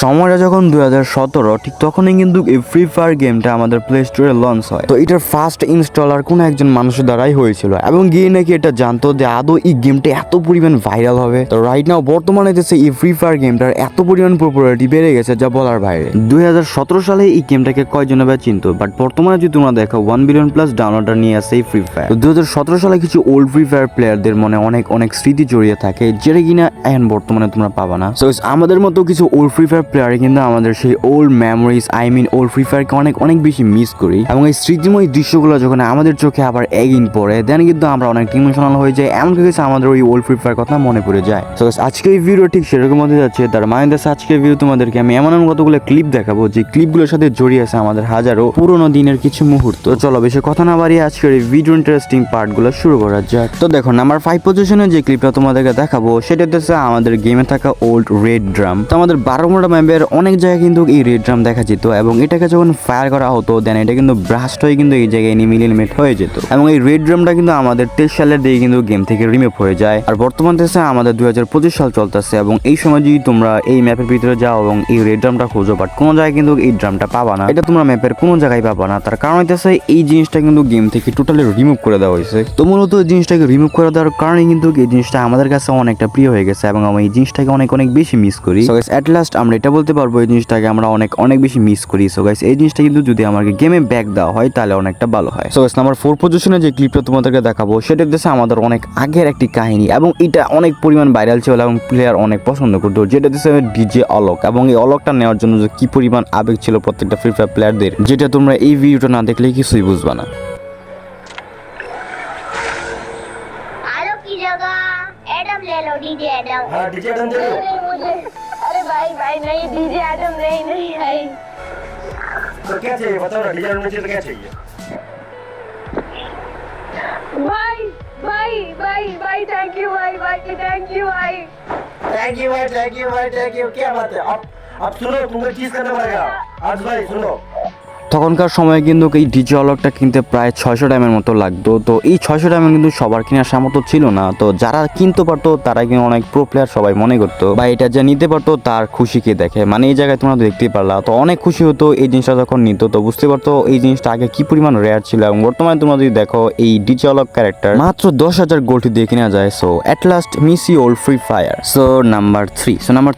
সময়টা যখন 2017 ঠিক তখনই কিন্তু এই ফ্রি ফায়ার গেমটা আমাদের প্লে স্টোরে লঞ্চ হয়। তো এটার ফার্স্ট ইনস্টলার কোন একজন মানুষের দ্বারাই হয়েছিল এবং গিয়ে নাকি এটা জানতো যে আদৌ এই গেমটা এত পরিমাণ ভাইরাল হবে। তো রাইট নাও বর্তমানে দেশে এই ফ্রি ফায়ার গেমটার এত পরিমাণ পপুলারিটি বেড়ে গেছে যা বলার বাইরে। 2017 সালে এই গেমটাকে কয়জন বা চিনতো, বাট বর্তমানে যদি তোমরা দেখো 1 বিলিয়ন প্লাস ডাউনলোডার নিয়ে আসে এই ফ্রি ফায়ার। 2017 সালে কিছু ওল্ড ফ্রি ফায়ার প্লেয়ারদের মনে অনেক অনেক স্মৃতি জড়িয়ে থাকে যেটা কিনা এখন বর্তমানে তোমরা পাবা না। সো আমাদের মতো কিছু ওল্ড ফ্রি ফায়ার প্লেয়ার কিন্তু আমাদের সেই ওল্ড মেমোরিজ ওল্ড ফ্রি ফায়ারকে অনেক অনেক বেশি মিস করি এবং এই স্মৃতিময় দৃশ্যগুলো যখন আমাদের চোখে আবার এগিন পড়ে দেন কিন্তু আমরা অনেক ইমোশনাল হয়ে যাই, এমনকি কিছু আমাদের ওই ওল্ড ফ্রি ফায়ার কথা মনে পড়ে যায়। তো আজকে এই ভিডিও ঠিক সেরকম মধ্যে যাচ্ছে, তার মানে আজকে ভিডিও তোমাদেরকে আমি এমন কতগুলো ক্লিপ দেখাবো যে ক্লিপগুলোর সাথে জড়িয়ে আছে আমাদের হাজারো পুরোনো দিনের কিছু মুহূর্ত। চলো বেশি কথা না বাড়িয়ে আজকের এই ভিডিও ইন্টারেস্টিং পার্টগুলো শুরু করা যাক। তো দেখো নাম্বার 5 পজিশনে যে ক্লিপটা তোমাদেরকে দেখাবো সেটা হচ্ছে আমাদের গেমে থাকা ওল্ড রেড ড্রাম। তো আমাদের 12 ম্যাপের অনেক জায়গায় কিন্তু এই রেড ড্রাম দেখা যেত এবং এটাকে যখন ফায়ার করা হতো দেন এটা কিন্তু ব্রাস্ট হয়ে কিন্তু এই জায়গায় এনিমি এলিমিনেট হয়ে যেত এবং এই রেড ড্রামটা কিন্তু আমাদের 23 সালের দিকে কিন্তু গেম থেকে রিমুভ হয়ে যায়। আর বর্তমান দেশে আমাদের 2025 সাল চলতেছে এবং এই সময় যদি তোমরা এই ম্যাপের ভিতরে যাও এবং এই রেড ড্রামটা খোঁজো বাট কোনো জায়গায় কিন্তু এই ড্রামটা পাবা না, এটা তোমরা ম্যাপের কোনো জায়গায় পাবা না। তার কারণ হইতেছে এই জিনিসটা কিন্তু গেম থেকে টোটালি রিমুভ করে দেওয়া হয়েছে। তো মূলত এই জিনিসটাকে রিমুভ করে দেওয়ার কারণে কিন্তু এই জিনিসটা আমাদের কাছে অনেকটা প্রিয় হয়ে গেছে এবং আমরা এই জিনিসটাকে অনেক অনেক বেশি মিস করি। সো গাইস এট লাস্ট আমরা এটা বলতে পারবো এই জিনিসটাকে আমরা অনেক অনেক বেশি মিস করি। সো গাইস এই জিনিসটা কিন্তু যদি আমাকে গেমে ব্যাক দেওয়া হয় তাহলে অনেকটা ভালো হয়। সো গাইস নাম্বার 4 পজিশনে যে ক্লিপটা তোমাদেরকে দেখাবো সেটা হচ্ছে আমাদের অনেক আগের একটি কাহিনী এবং এটা অনেক পরিমাণ ভাইরাল ছিল এবং প্লেয়ার অনেক পছন্দ করতো, যেটা হচ্ছে ডিজে অলোক। এবং এই অলোকটা নেওয়ার জন্য যে কি পরিমাণ আবেগ ছিল প্রত্যেকটা ফ্রি ফায়ার প্লেয়ারদের, যেটা তোমরা এই ভিডিওটা না দেখলে কিছুই বুঝবা না। एडम ले लो, डीजे एडम। हाँ डीजे एडम दे दो। नहीं मुझे, अरे भाई भाई नहीं, डीजे एडम नहीं नहीं है। तो क्या चाहिए बताओ ना, डीजे एडम चाहिए तो क्या चाहिए? भाई भाई भाई भाई थैंक यू भाई भाई थैंक यू भाई। थैंक यू भाई, थैंक यू भाई, थैंक यू। क्या बात है? अब सुनो, तुमको चीज करना पड़ेगा आज भाई, सुनो। তখনকার সময়ে কিন্তু এই ডিজে অলকটা কিনতে প্রায় 600 ডায়মন্ডের মতো লাগতো। তো এই 600 ডায়মন্ড কিন্তু সবার কেনার সামর্থ্য ছিল না। তো যারা কিনতে পারতো তারা কিন্তু অনেক প্রো প্লেয়ার সবাই মনে করতো, বা এটা যে নিতে পারতো তার খুশিকে দেখে, মানে এই জায়গায় তোমরা দেখতেই পারলা। তো অনেক খুশি হতো এই জিনিসটা যখন নিত, তো বুঝতে পারতো এই জিনিসটা আগে কি পরিমাণ রেয়ার ছিল। এবং বর্তমানে তোমরা যদি দেখো এই ডিজে অলক ক্যারেক্টার মাত্র 10,000 গোল্ড দিয়ে কেনা যায়। So at last miss you old Free Fire. So number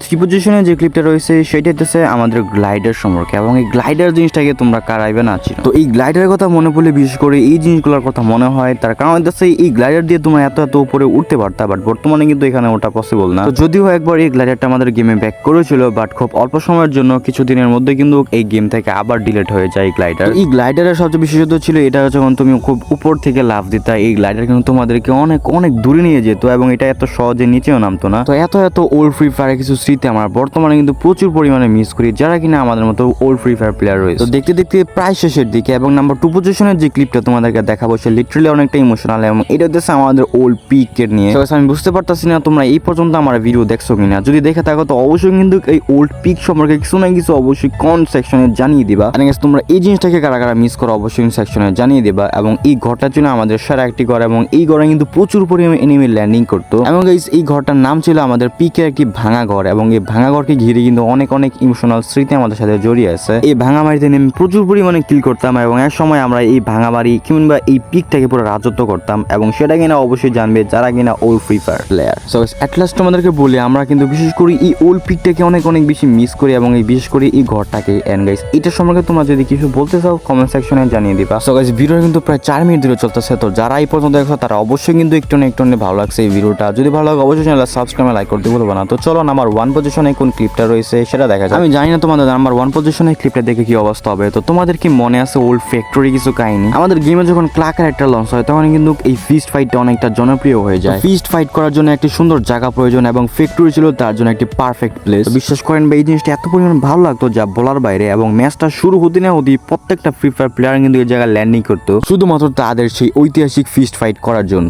3 পজিশনে যে ক্লিপটা রয়েছে সেটা হচ্ছে আমাদের গ্লাইডার সম্পর্কে এবং এই গ্লাইডার জিনিসটাকে তোমরা কারাইবে না ছিল। তো এই গ্লাইডারের কথা মনে পড়লে বিশেষ করে এই জিনিসগুলোর কথা মনে হয়, তার কারণ হচ্ছে এই গ্লাইডার দিয়ে তোমরা এত এত উপরে উঠতে পারতা, বাট বর্তমানে কিন্তু এখানে ওটা পসিবল না। তো যদিও একবার এই গ্লাইডারটা আমাদের গেমে ব্যাক করেছিল, বাট খুব অল্প সময়ের জন্য, কিছুদিনের মধ্যে কিন্তু এই গেম থেকে আবার ডিলিট হয়ে যায় এই গ্লাইডার। এই গ্লাইডারের সবচেয়ে বিশেষত্ব ছিল এটা যখন তুমি খুব উপর থেকে লাফ দিতা, এই গ্লাইডার কিন্তু তোমাদেরকে অনেক অনেক দূরে নিয়ে যেত এবং এটা এত সহজে নিচেও নামতো না। তো এত এত ওল্ড ফ্রি ফায়ার কিছু স্মৃতি আমরা বর্তমানে কিন্তু প্রচুর পরিমাণে মিস করি, যারা কিনা আমাদের মতো ওল্ড ফ্রি ফায়ার প্লেয়ার রয়েছে। তো দেখতে দেখতে প্রায় শেষের দিকে এবং নাম্বার 2 পজিশনের যে ক্লিপটা তোমাদেরকে দেখাবো সে লিটারালি অনেকটা ইমোশনাল এবং এটা হচ্ছে আমাদের ওল্ড পিকের নিয়ে। আমি বুঝতে পারতাছি না তোমরা এই পর্যন্ত আমার ভিডিও দেখছো কিনা, যদি দেখে থাকো তো অবশ্যই কিন্তু এই ওল্ড পিক সম্পর্কে কিছু না কিছু অবশ্যই কমেন্ট সেকশনে জানিয়ে দিবা। তোমরা এই জিনিসটাকে কারা কারা মিস করো অবশ্যই সেকশনে জানিয়ে দিবা। এবং এই ঘরটার জন্য আমাদের সেরা একটি ঘর এবং এই ঘরে কিন্তু প্রচুর পরিমাণে এনিমি ল্যান্ডিং করতো এবং এই ঘরটার নাম ছিল আমাদের পিকের একটি ভাঙা ঘর এবং এই ভাঙা ঘরকে ঘিরে কিন্তু অনেক অনেক ইমোশনাল স্মৃতি আমাদের সাথে জড়িয়ে আছে। এই ভাঙা বাড়িতে নেমে প্রচুর পরিমাণে কিল করতাম এবং এক সময় আমরা এই ভাঙা বাড়ি কিংবা এই পিকটাকে পুরো রাজত্ব করতাম এবং সেটা কিনা অবশ্যই জানবে যারা কিনা old Free fire player. So at last তোমাদেরকে বলি আমরা কিন্তু বিশেষ করে এই ওল্ড পিকটাকে অনেক অনেক বেশি মিস করি এবং এই বিশেষ করে এই ঘরটাকে। এন্ড গাইস এটা সম্পর্কে তোমরা যদি কিছু বলতে চাও কমেন্ট সেকশনে জানিয়ে দিবা। সো গাইস ভিডিও কিন্তু প্রায় 4 মিনিট ধরে চলতেছে, তো যারা এই পর্যন্ত দেখছো তারা অবশ্যই কিন্তু একটু না একটু ভালো লাগছে এই ভিডিওটা। যদি ভালো লাগে অবশ্যই চ্যানেলটা সাবস্ক্রাইব লাইক করতে ভুলবা না। তো চলো নাম্বার 1 পজিশনে কোন ক্লিপটা রয়েছে সেটা দেখা যাক। আমি জানি না তোমাদের নাম্বার 1 পজিশনে ক্লিপটা দেখে কি অবস্থা হবে। তো তোমাদের কি মনে আছে ওল্ড ফ্যাক্টরি কিছু কাহিনী? আমাদের গেমে যখন ক্লাকার একটা লঞ্চ হয় তখন কিন্তু এই ফিস্ট ফাইটটা অনেকটা জনপ্রিয় হয়ে যায়। ফিস্ট ফাইট করার জন্য একটি সুন্দর জায়গা প্রয়োজন এবং ফ্যাক্টরি ছিল তার জন্য একটি পারফেক্ট প্লেস। বিশ্বাস করেন এই জিনিসটা এত পরিমাণ ভালো লাগতো যা বলার বাইরে। এবং ম্যাচটা শুরু হতে না হতেই প্রত্যেকটা ফ্রি ফায়ার প্লেয়ার কিন্তু এই জায়গায় ল্যান্ডিং করতো শুধুমাত্র তাদের সেই ঐতিহাসিক ফিস্ট ফাইট করার জন্য।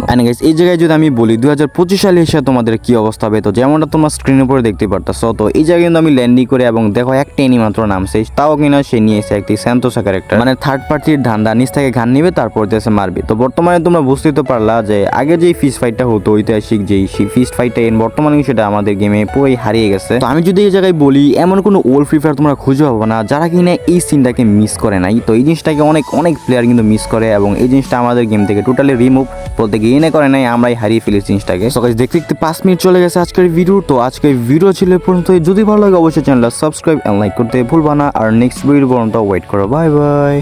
এই জায়গায় যদি আমি বলি 2025 সালে এসে তোমাদের কি অবস্থা হবে, তো যেমনটা তোমরা স্ক্রিনের উপরে দেখতে পারতাছো, তো এই জায়গায় কিন্তু আমি ল্যান্ডিং করে এবং দেখো একটা এনি মাত্র নামছে, তাও কিনা সে নিয়ে এসে একটি স্যান্তোসা ক্যারেক্টার, মানে থার্ড পার্টির ধান্দা, নিচ থেকে ঘান নিবে তারপর দেশে মারবে। তো বর্তমানে তোমরা বুঝতেই তো পারলা যে আগে যেই ফিস্ট ফাইটটা হতো, ঐতিহাসিক যেই ফিস্ট ফাইটটা বর্তমানে সেটা আমাদের গেমে পুরোই হারিয়ে গেছে। তো আমি যদি এই জায়গায় বলি, এমন কোনো ওল্ড ফ্রি ফায়ার তোমরা খুঁজে পাবো না যারা কিনা এই সিনটাকে মিস করে নাই। তো এই জিনিসটাকে অনেক অনেক প্লেয়ার কিন্তু মিস করে এবং এই জিনিসটা আমাদের গেম থেকে টোটালি রিমুভ বলতে গিয়ে করে নাই, আমরাই হারিয়ে ফেলি জিনিসটাকে। সো গাইস, দেখতে দেখতে 5 মিনিট চলে গেছে আজকের ভিডিও। তো আজকের ভিডিও ছিল এ পর্যন্ত। যদি ভালো লাগে অবশ্যই চ্যানেলটা সাবস্ক্রাইব এন্ড লাইক করতে ভুলবা না। আর নেক্সট ভিডিও পর্যন্ত ওয়েট করো। Bye bye.